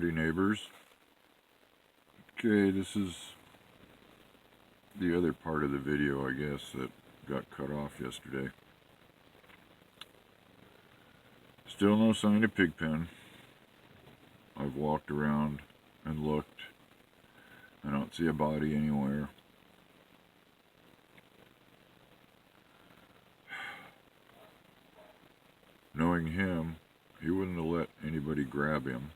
Howdy neighbors. Okay, this is the other part of the video, I guess, that got cut off yesterday. Still no sign of Pigpen. I've walked around and looked. I don't see a body anywhere. Knowing him, he wouldn't have let anybody grab him.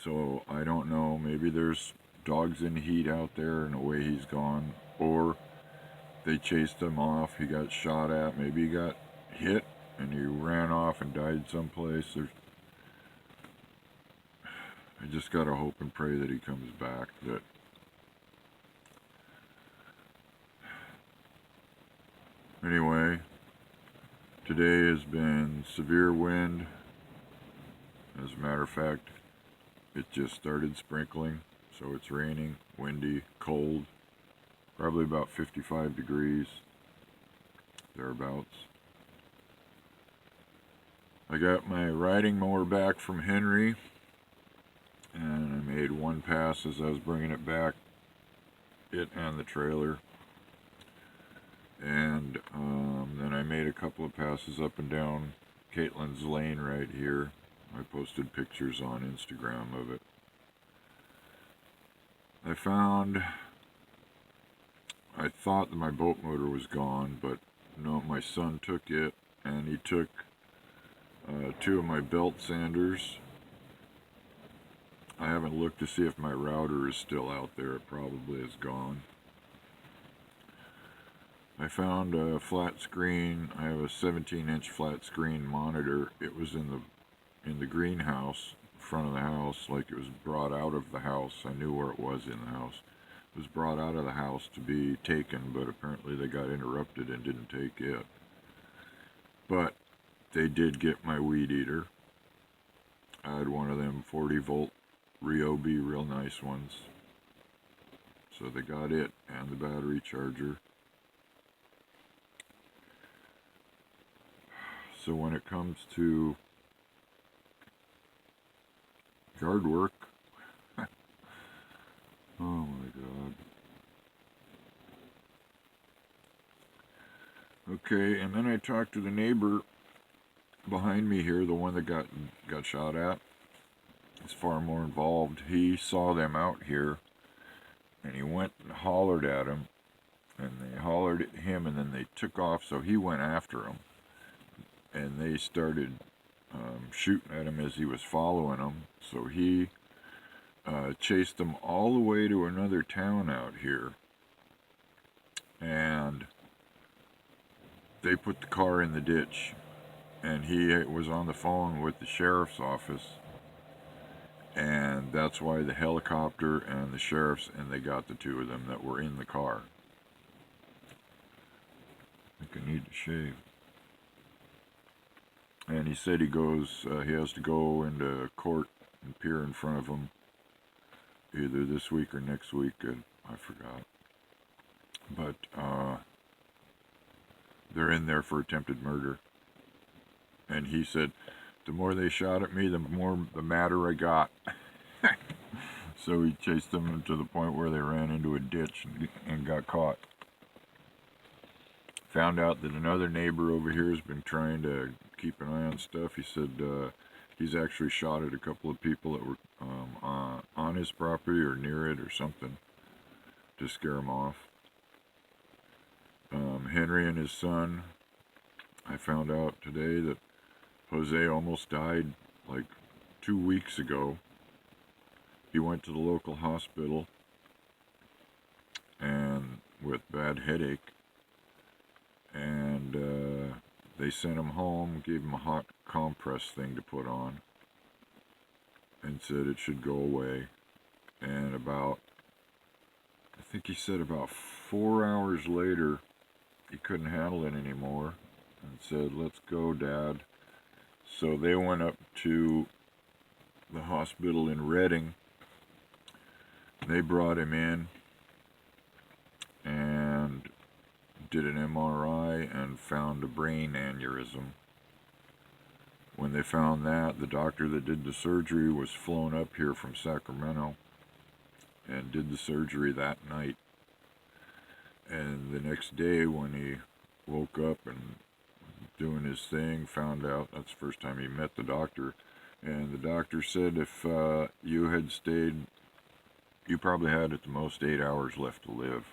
So I don't know, maybe there's dogs in heat out there and away he's gone, or they chased him off, he got shot at, maybe he got hit and he ran off and died someplace. I just gotta hope and pray that he comes back. Anyway, today has been severe wind. As a matter of fact, it just started sprinkling, so it's raining, windy, cold, probably about 55 degrees, thereabouts. I got my riding mower back from Henry, and I made one pass as I was bringing it back, it and the trailer. And then I made a couple of passes up and down Caitlin's lane right here. I posted pictures on Instagram of it. I thought that my boat motor was gone, but no, my son took it, and he took 2 of my belt sanders. I haven't looked to see if my router is still out there. It probably is gone. I found a flat screen. I have a 17-inch flat screen monitor. It was in the greenhouse, front of the house, like it was brought out of the house. I knew where it was in the house. It was brought out of the house to be taken, but apparently they got interrupted and didn't take it. But they did get my weed eater. I had one of them 40-volt Ryobi, real nice ones. So they got it and the battery charger. So when it comes to yard work, oh my God. Okay, and then I talked to the neighbor behind me here, the one that got shot at. He's far more involved. He saw them out here, and he went and hollered at him, and they hollered at him, and then they took off, so he went after them. And they started shooting at him as he was following them. So he chased them all the way to another town out here. And they put the car in the ditch. And he was on the phone with the sheriff's office. And that's why the helicopter and the sheriff's, and they got the 2 of them that were in the car. I think I need to shave. And he said he has to go into court and appear in front of them either this week or next week, and I forgot. But they're in there for attempted murder. And he said, the more they shot at me, the madder I got. So he chased them to the point where they ran into a ditch and got caught. Found out that another neighbor over here has been trying to keep an eye on stuff. He said he's actually shot at a couple of people that were on his property or near it or something to scare them off. Henry and his son, I found out today that Jose almost died like 2 weeks ago. He went to the local hospital and with bad headache. And they sent him home, gave him a hot compress thing to put on, and said it should go away. And I think he said about 4 hours later, he couldn't handle it anymore, and said, let's go, Dad. So they went up to the hospital in Redding. They brought him in, and did an MRI and found a brain aneurysm. when they found that, the doctor that did the surgery was flown up here from Sacramento and did the surgery that night. And the next day when he woke up and doing his thing, found out, that's the first time he met the doctor, and the doctor said if you had stayed, you probably had at the most 8 hours left to live.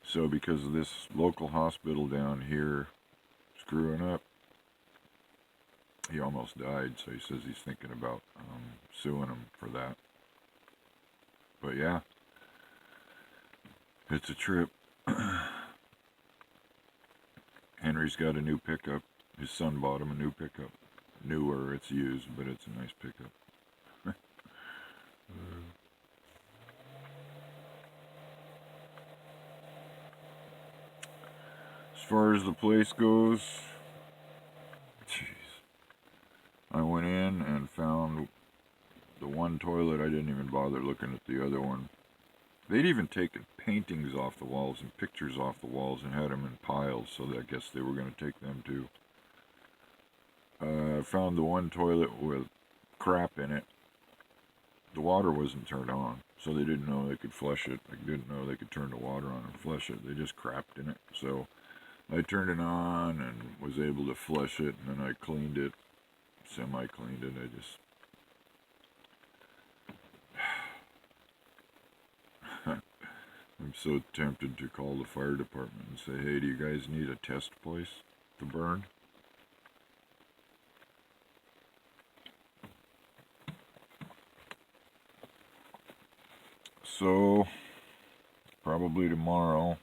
So because of this local hospital down here screwing up, he almost died. So he says he's thinking about suing him for that. But yeah, it's a trip. Henry's got a new pickup. His son bought him a new pickup. Newer, it's used, but it's a nice pickup. As far as the place goes, jeez, I went in and found the one toilet. I didn't even bother looking at the other one. They'd even taken paintings off the walls and pictures off the walls and had them in piles, so I guess they were going to take them too. I found the one toilet with crap in it. The water wasn't turned on, so they didn't know they could flush it. They didn't know they could turn the water on and flush it. They just crapped in it. So I turned it on and was able to flush it, and then I cleaned it, semi-cleaned it. I'm so tempted to call the fire department and say, hey, do you guys need a test place to burn? So, probably tomorrow,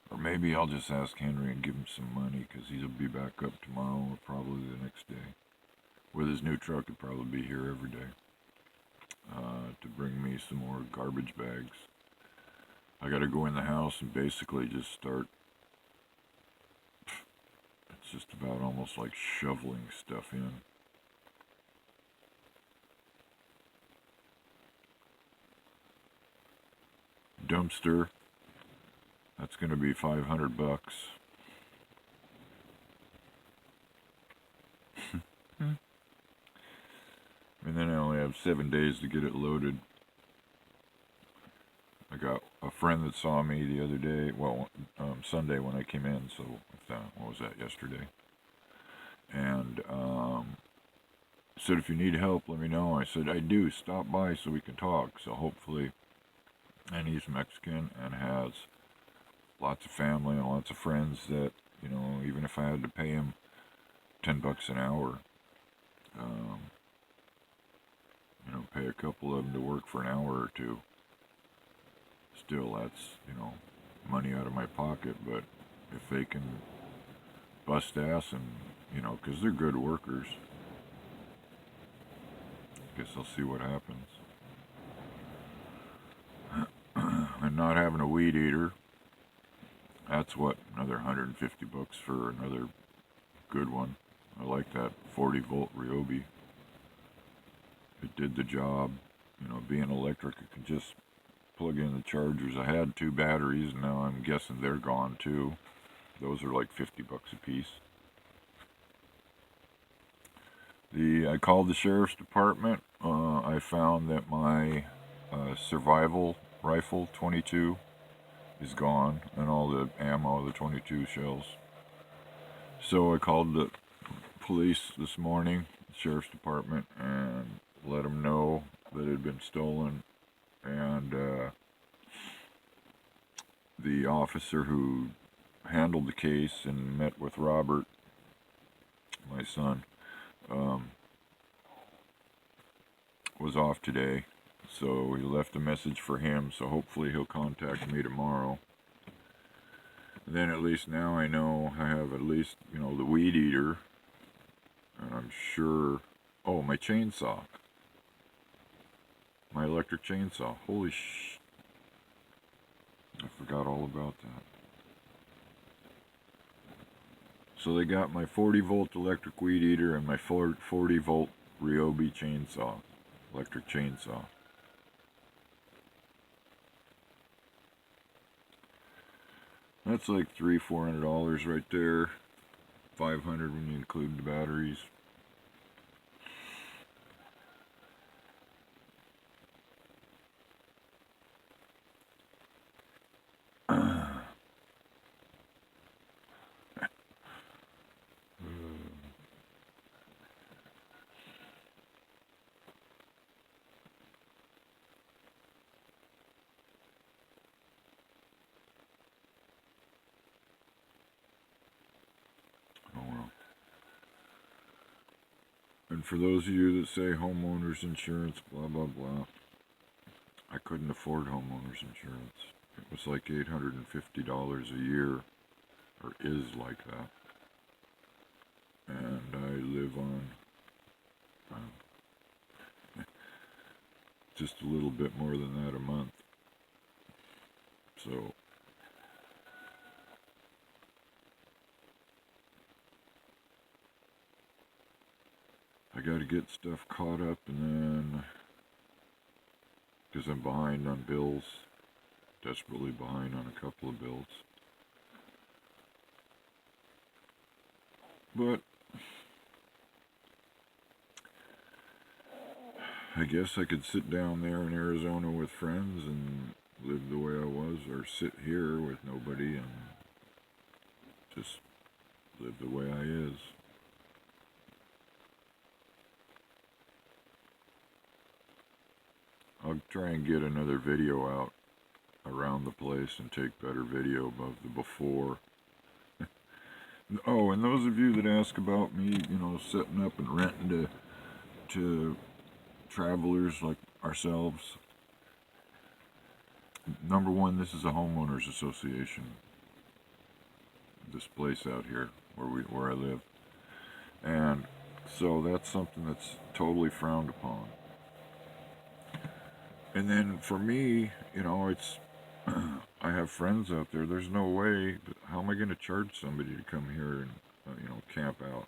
or maybe I'll just ask Henry and give him some money, because he'll be back up tomorrow or probably the next day. With his new truck, he'll probably be here every day to bring me some more garbage bags. I gotta go in the house and basically just start, it's just about almost like shoveling stuff in. Dumpster, that's gonna be $500. And then I only have 7 days to get it loaded. I got a friend that saw me the other day, Sunday when I came in, so what was that, yesterday? And said, if you need help, let me know. I said, I do, stop by so we can talk. So hopefully, and he's Mexican and has lots of family and lots of friends that, even if I had to pay him $10 an hour, pay a couple of them to work for an hour or two. Still, that's, money out of my pocket, but if they can bust ass and, because they're good workers, I guess I'll see what happens. And not having a weed eater, that's what, another $150 for another good one. I like that 40-volt Ryobi. It did the job. Being electric, it could just plug in the chargers. I had 2 batteries, and now I'm guessing they're gone too. Those are like $50 a piece. I called the sheriff's department. I found that my survival rifle 22 is gone, and all the ammo, the 22 shells. So I called the police this morning, the sheriff's department, and let them know that it had been stolen. And the officer who handled the case and met with Robert, my son, was off today. So he left a message for him, so hopefully he'll contact me tomorrow. And then at least now I know I have at least, the weed eater. And I'm sure, my chainsaw. My electric chainsaw. Holy sh! I forgot all about that. So they got my 40-volt electric weed eater and my 40-volt Ryobi chainsaw. Electric chainsaw. That's like $300-400 right there. 500 when you include the batteries. Oh well. And for those of you that say homeowners insurance, blah blah blah, I couldn't afford homeowners insurance. It was like $850 a year, or is like that. And I live on just a little bit more than that a month. So I got to get stuff caught up, and then because I'm behind on bills, desperately behind on a couple of bills. But I guess I could sit down there in Arizona with friends and live the way I was, or sit here with nobody and just live the way I is. I'll try and get another video out around the place and take better video of the before. Oh, and those of you that ask about me, setting up and renting to travelers like ourselves. Number one, this is a homeowners association. This place out here where I live, and so that's something that's totally frowned upon. And then for me, it's I have friends out there. There's no way. How am I going to charge somebody to come here and camp out?